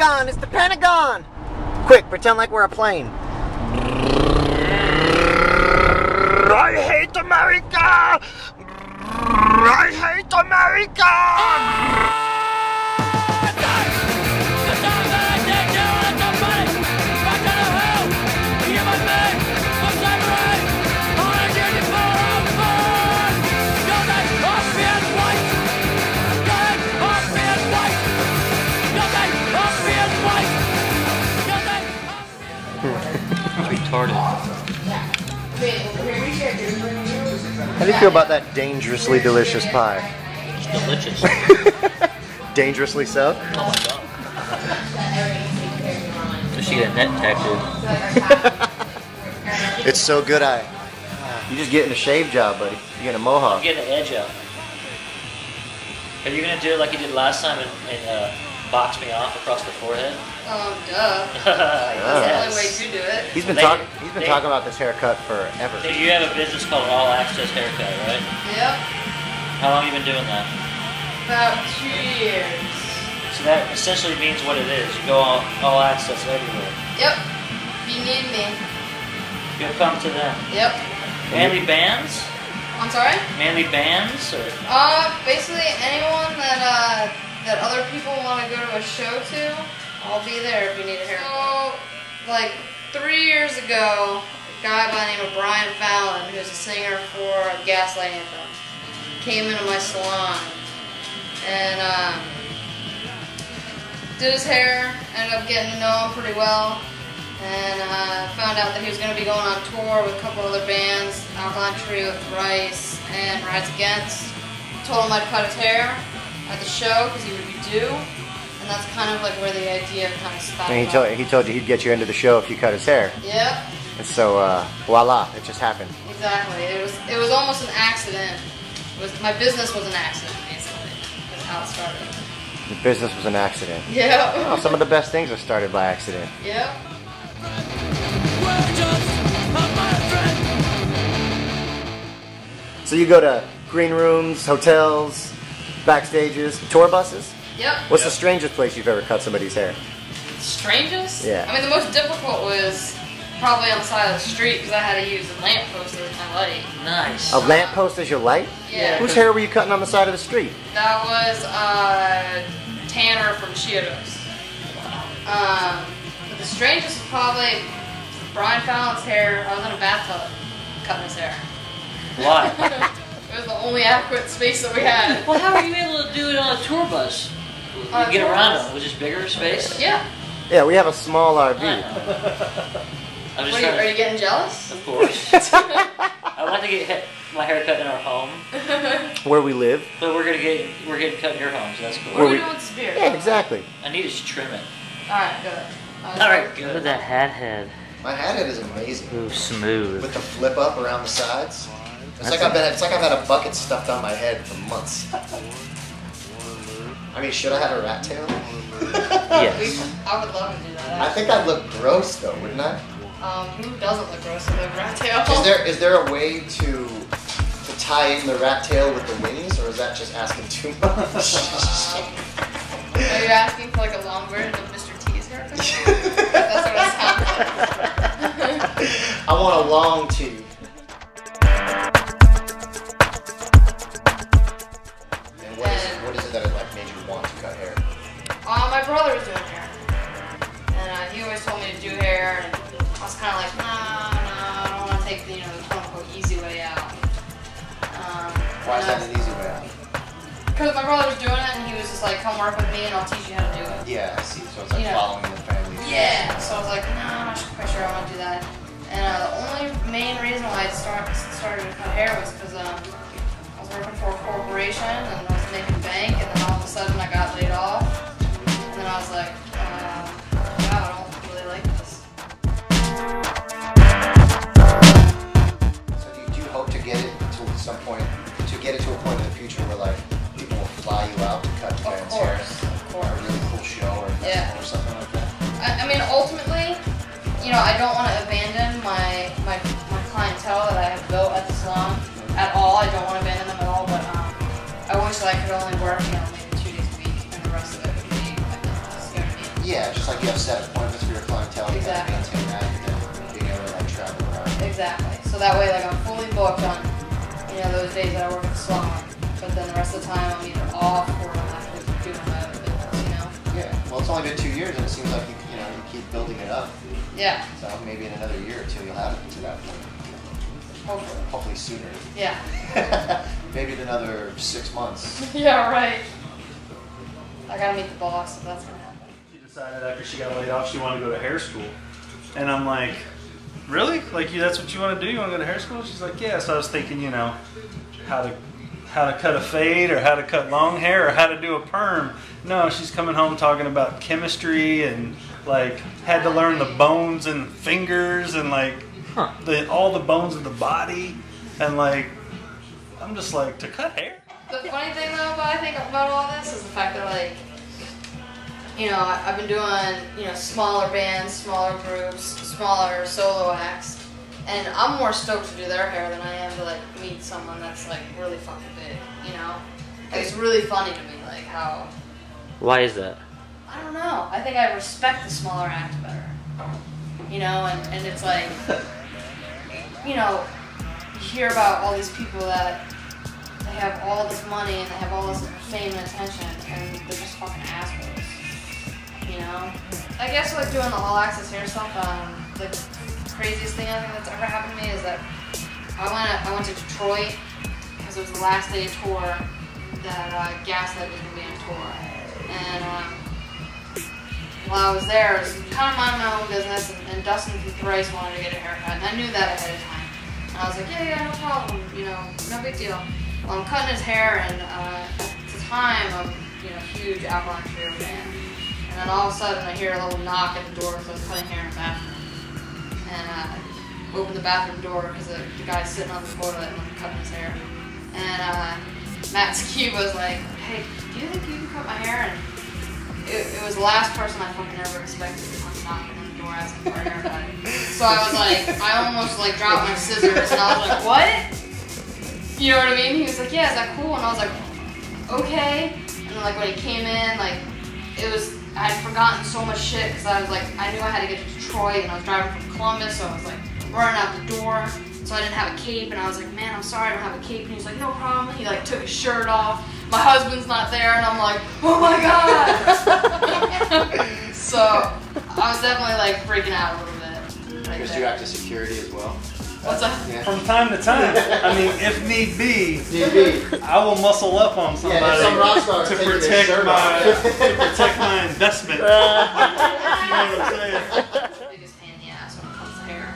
Pentagon! It's the Pentagon! Quick, pretend like we're a plane. I hate America! I hate America! Retarded. How do you feel about that dangerously delicious pie? It's delicious. Dangerously so? Oh my god. Just get a net tattoo. It's so good, you just getting a shave job, buddy. You're getting a mohawk. I'm getting an edge out. Are you gonna do it like you did last time and box me off across the forehead? Oh, duh. That's the only way to do it. He's been talking about this haircut forever. So you have a business called All Access Haircut, right? Yep. How long have you been doing that? About 2 years. So that essentially means what it is. You go all access everywhere. Yep. If you need me. You'll come to them. Yep. Manly bands? I'm sorry? Manly bands? Or? Basically anyone that other people want to go to a show to, I'll be there if you need a haircut. So, like 3 years ago, a guy by the name of Brian Fallon, who's a singer for Gaslight Anthem, came into my salon and did his hair, ended up getting to know him pretty well, and found out that he was going to be going on tour with a couple other bands, Alkaline Trio, Thrice, and Rise Against. Told him I'd cut his hair at the show because he would be due, and that's kind of like where the idea kind of stopped. And he told you he'd get you into the show if you cut his hair. Yep. And so, voila, it just happened. Exactly. It was almost an accident. My business was an accident, basically. That's how it started. The business was an accident. Yeah. Oh, some of the best things are started by accident. Yep. So you go to green rooms, hotels, backstages, tour buses? Yep. What's the strangest place you've ever cut somebody's hair? Strangest? Yeah. I mean, the most difficult was probably on the side of the street because I had to use a lamppost as my light. Nice. A lamppost as your light? Yeah. Whose hair were you cutting on the side of the street? That was Tanner from Cheetos. But the strangest was probably Brian Fallon's hair. I was in a bathtub cutting his hair. Why? It was the only adequate space that we had. Well, how are you able to do it on a tour bus? You get around them with just bigger space? Yeah. Yeah, we have a small RV. I'm just Are you getting jealous? Of course. I want to get my hair cut in our home. Where we live. But we're getting cut in your home, so that's cool. What are we doing with this beard? Yeah, exactly. I need to just trim it. Alright, good. Alright, good. Look at that hat head. My hat head is amazing. Ooh, smooth. With the flip up around the sides. It's like I've had a bucket stuffed on my head for months. I mean, should I have a rat tail? Yes. I would love to do that. I think I'd look gross though, wouldn't I? Who doesn't look gross with a rat tail? Is there a way to tie in the rat tail with the wings, or is that just asking too much? Are you asking for like a long version of Mr. T's haircut? That's what it sounds like. I want a long tube. And what is it that like made you want to cut hair? My brother was doing hair, and he always told me to do hair, and I was kind of like, no, I don't want to take the quote-unquote easy way out. Why is that an easy way out? Because my brother was doing it, and he was just like, come work with me, and I'll teach you how to do it. Yeah, I see. So it's like following the family. Yeah. So I was like, no, I'm not quite sure I want to do that. And the only main reason why I started to cut hair was because I was working for a corporation, and I was making bank, and then all of a sudden I got laid off. And then I was like, wow, I don't really like this. So do you hope to get it to some point, to get it to a point in the future where like people will fly you out to cut your parents' hair? Of course. A really cool show or a festival or something like that? I mean, ultimately, I don't want to abandon my clientele that I have built at the salon at all. I don't want to abandon them at all, but I wish that I could only work, maybe 2 days a week, and the rest of it would be like business. You know what I mean? Yeah, just just like you have set appointments for your clientele, you have to maintain that, and then being able to like travel around. Exactly. So that way, like I'm fully booked on, you know, those days that I work at the salon, but then the rest of the time I'm either off or I'm actually doing my other business, you know? Yeah. Well, it's only been 2 years, and it seems like you keep building it up. Yeah. So maybe in another year or two you'll have it to that point. Hopefully. Hopefully sooner. Yeah. Maybe in another 6 months. Yeah, right. I gotta meet the boss if that's gonna happen. She decided after she got laid off she wanted to go to hair school. And I'm like, really? Like, that's what you want to do? You want to go to hair school? She's like, yeah. So I was thinking, you know, how to cut a fade, or how to cut long hair, or how to do a perm. No, she's coming home talking about chemistry and like had to learn the bones and fingers and like all the bones of the body, and like I'm just like, to cut hair? The funny thing though, I think about all this is the fact that, like, you know, I've been doing, you know, smaller bands, smaller groups, smaller solo acts, and I'm more stoked to do their hair than I am to like meet someone that's like really fucking big, you know? Like, it's really funny to me, like how. Why is that? I don't know. I think I respect the smaller act better, you know, and it's like, you know, you hear about all these people that they have all this money and they have all this fame and attention, and they're just fucking assholes, you know? I guess like doing the all access hair stuff, the craziest thing I think that's ever happened to me is that I went to Detroit because it was the last day of tour that Gaslight was going to be on tour, and while I was there, I was kind of minding my own business, and Dustin Thrice wanted to get a haircut, and I knew that ahead of time. And I was like, yeah, no problem, you know, no big deal. Well, I'm cutting his hair, and at the time, I'm, you know, huge Alkaline Trio fan. And then all of a sudden, I hear a little knock at the door because I was cutting hair in the bathroom. And I opened the bathroom door because the guy's sitting on the toilet and I'm cutting his hair. And Matt Skiba was like, hey, do you think you can cut my hair? And it was the last person I fucking ever expected to come knocking on the door asking for a haircut. So I was like, I almost like dropped my scissors, and I was like, what? You know what I mean? He was like, yeah, is that cool? And I was like, okay. And then like when he came in, like I had forgotten so much shit because I was like, I knew I had to get to Detroit, and I was driving from Columbus, so I was like running out the door. So I didn't have a cape, and I was like, man, I'm sorry I don't have a cape. And he was like, no problem. He like took his shirt off. My husband's not there, and I'm like, oh my god. So I was definitely like freaking out a little bit. Because you act as security as well. What's that? Yeah. From time to time. I mean, if need be, I will muscle up on somebody some rock star to taking their protect shirt my off. to protect my investment. You know what I'm saying? Biggest pain in the ass when it comes to hair.